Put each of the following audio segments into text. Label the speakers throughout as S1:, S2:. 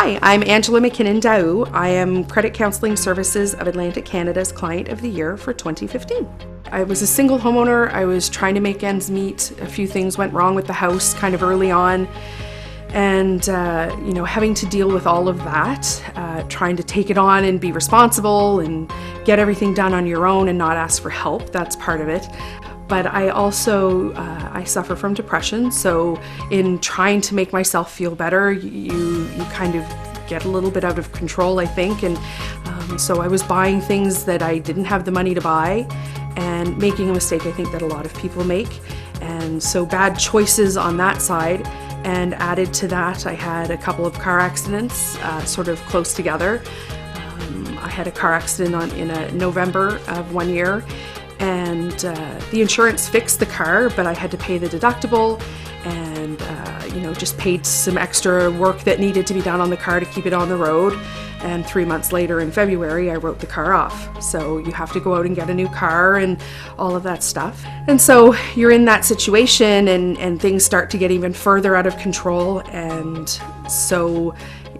S1: Hi, I'm Angela MacKinnon-Daoust. I am Credit Counseling Services of Atlantic Canada's Client of the Year for 2015. I was a single homeowner. I was trying to make ends meet. A few things went wrong with the house kind of early on. And, having to deal with all of that, trying to take it on and be responsible and get everything done on your own and not ask for help, that's part of it. But I also, I suffer from depression, so in trying to make myself feel better, you kind of get a little bit out of control, I think, and so I was buying things that I didn't have the money to buy and making a mistake I think that a lot of people make, and so bad choices on that side. And added to that, I had a couple of car accidents sort of close together. I had a car accident in November of one year, and the insurance fixed the car, but I had to pay the deductible and just paid some extra work that needed to be done on the car to keep it on the road. And 3 months later in February, I wrote the car off. So you have to go out and get a new car and all of that stuff. And so you're in that situation and things start to get even further out of control. And so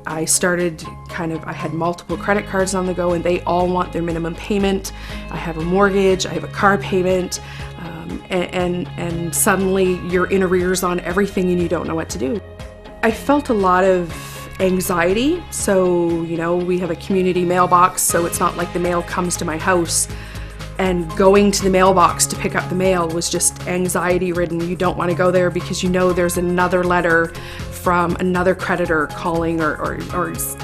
S1: I started I had multiple credit cards on the go and they all want their minimum payment. I have a mortgage, I have a car payment, and suddenly you're in arrears on everything and you don't know what to do. I felt a lot of anxiety. So, we have a community mailbox, so it's not like the mail comes to my house. And going to the mailbox to pick up the mail was just anxiety ridden. You don't want to go there because there's another letter from another creditor calling or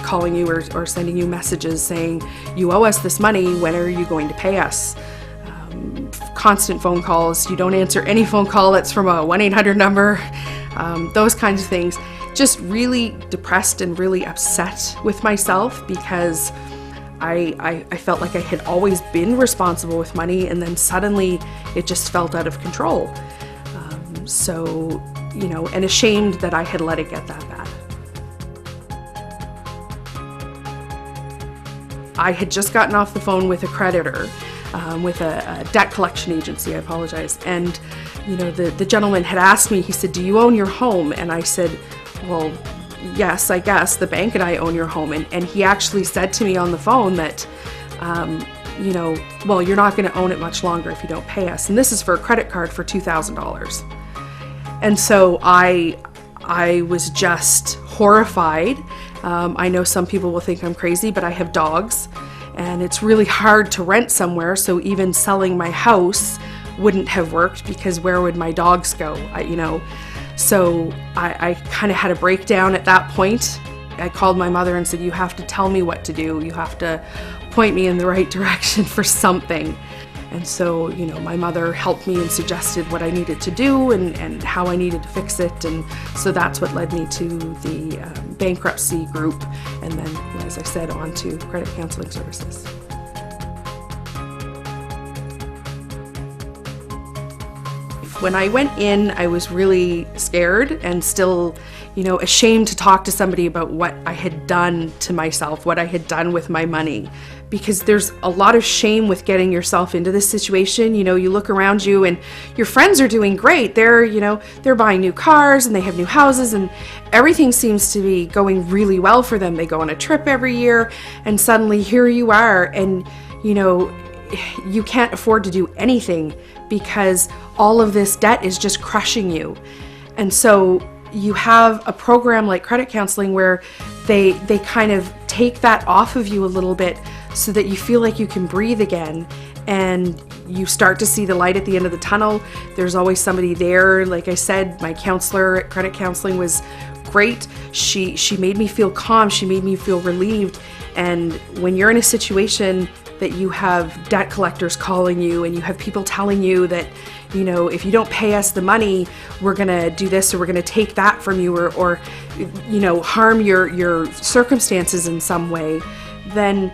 S1: calling you or sending you messages saying, you owe us this money, when are you going to pay us? Constant phone calls, you don't answer any phone call that's from a 1-800 number, those kinds of things. Just really depressed and really upset with myself because I felt like I had always been responsible with money, and then suddenly it just felt out of control. And ashamed that I had let it get that bad. I had just gotten off the phone with a creditor, with a debt collection agency, I apologize. And, the gentleman had asked me, he said, "Do you own your home?" And I said, "Well, yes, I guess the bank and I own your home." And he actually said to me on the phone that, well, you're not going to own it much longer if you don't pay us. And this is for a credit card for $2,000. And so I was just horrified. I know some people will think I'm crazy, but I have dogs and it's really hard to rent somewhere. So even selling my house wouldn't have worked because where would my dogs go? So I kind of had a breakdown at that point. I called my mother and said, "You have to tell me what to do. You have to point me in the right direction for something." And so, my mother helped me and suggested what I needed to do and how I needed to fix it. And so that's what led me to the bankruptcy group. And then, as I said, on to Credit Counseling Services. When I went in, I was really scared and still, ashamed to talk to somebody about what I had done to myself, what I had done with my money. Because there's a lot of shame with getting yourself into this situation. You look around you and your friends are doing great. They're buying new cars and they have new houses and everything seems to be going really well for them. They go on a trip every year and suddenly here you are and, you can't afford to do anything because all of this debt is just crushing you. And so you have a program like credit counseling where they kind of take that off of you a little bit so that you feel like you can breathe again and you start to see the light at the end of the tunnel. There's always somebody there. Like I said, my counselor at credit counseling was great. She made me feel calm. She made me feel relieved. And when you're in a situation that you have debt collectors calling you and you have people telling you that, if you don't pay us the money, we're going to do this or we're going to take that from you or harm your circumstances in some way, then,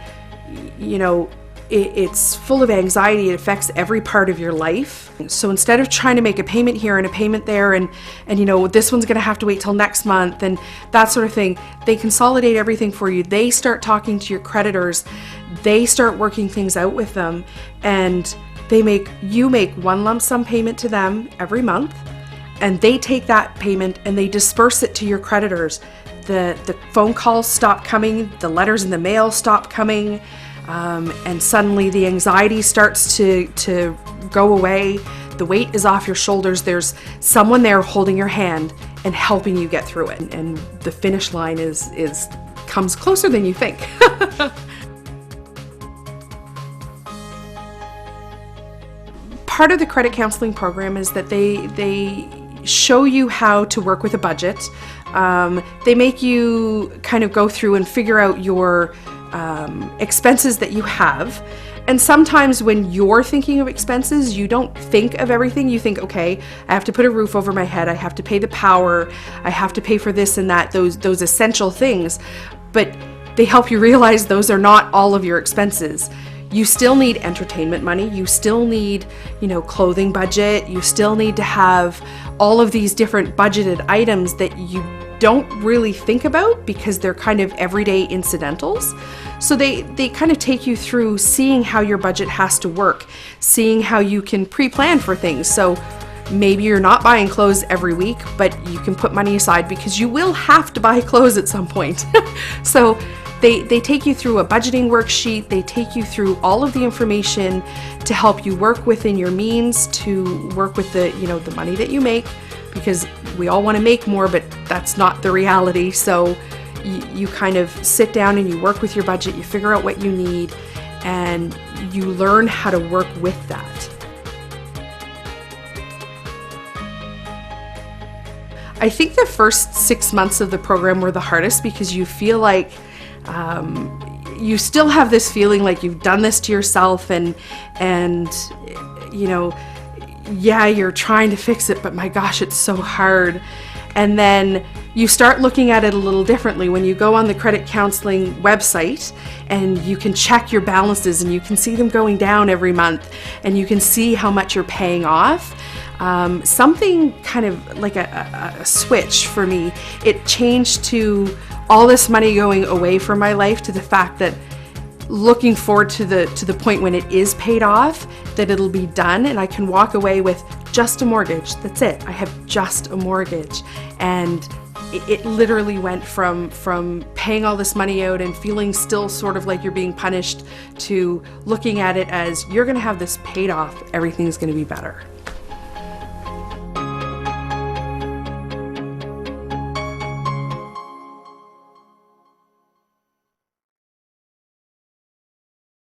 S1: it's full of anxiety. It affects every part of your life. So instead of trying to make a payment here and a payment there and this one's going to have to wait till next month and that sort of thing, they consolidate everything for you. They start talking to your creditors. They start working things out with them and you make one lump sum payment to them every month and they take that payment and they disperse it to your creditors. the phone calls stop coming, the letters in the mail stop coming, and suddenly the anxiety starts to go away. The weight is off your shoulders. There's someone there holding your hand and helping you get through it. And the finish line comes closer than you think. Part of the credit counseling program is that they show you how to work with a budget. They make you kind of go through and figure out your expenses that you have. And sometimes when you're thinking of expenses, you don't think of everything. You think, okay, I have to put a roof over my head, I have to pay the power, I have to pay for this and that, those essential things. But they help you realize those are not all of your expenses. You still need entertainment money, you still need, clothing budget, you still need to have all of these different budgeted items that you don't really think about because they're kind of everyday incidentals. So they kind of take you through seeing how your budget has to work, seeing how you can pre-plan for things. So maybe you're not buying clothes every week, but you can put money aside because you will have to buy clothes at some point. So they take you through a budgeting worksheet, they take you through all of the information to help you work within your means, to work with the money that you make, because we all want to make more, but that's not the reality. So you kind of sit down and you work with your budget, you figure out what you need, and you learn how to work with that. I think the first 6 months of the program were the hardest because you feel like you still have this feeling like you've done this to yourself and you're trying to fix it, but my gosh, it's so hard. And then you start looking at it a little differently when you go on the credit counseling website and you can check your balances and you can see them going down every month and you can see how much you're paying off. Something kind of like a switch for me. It changed to all this money going away from my life to the fact that looking forward to the point when it is paid off, that it'll be done and I can walk away with just a mortgage. That's it. I have just a mortgage. And it literally went from paying all this money out and feeling still sort of like you're being punished to looking at it as you're going to have this paid off. Everything's going to be better.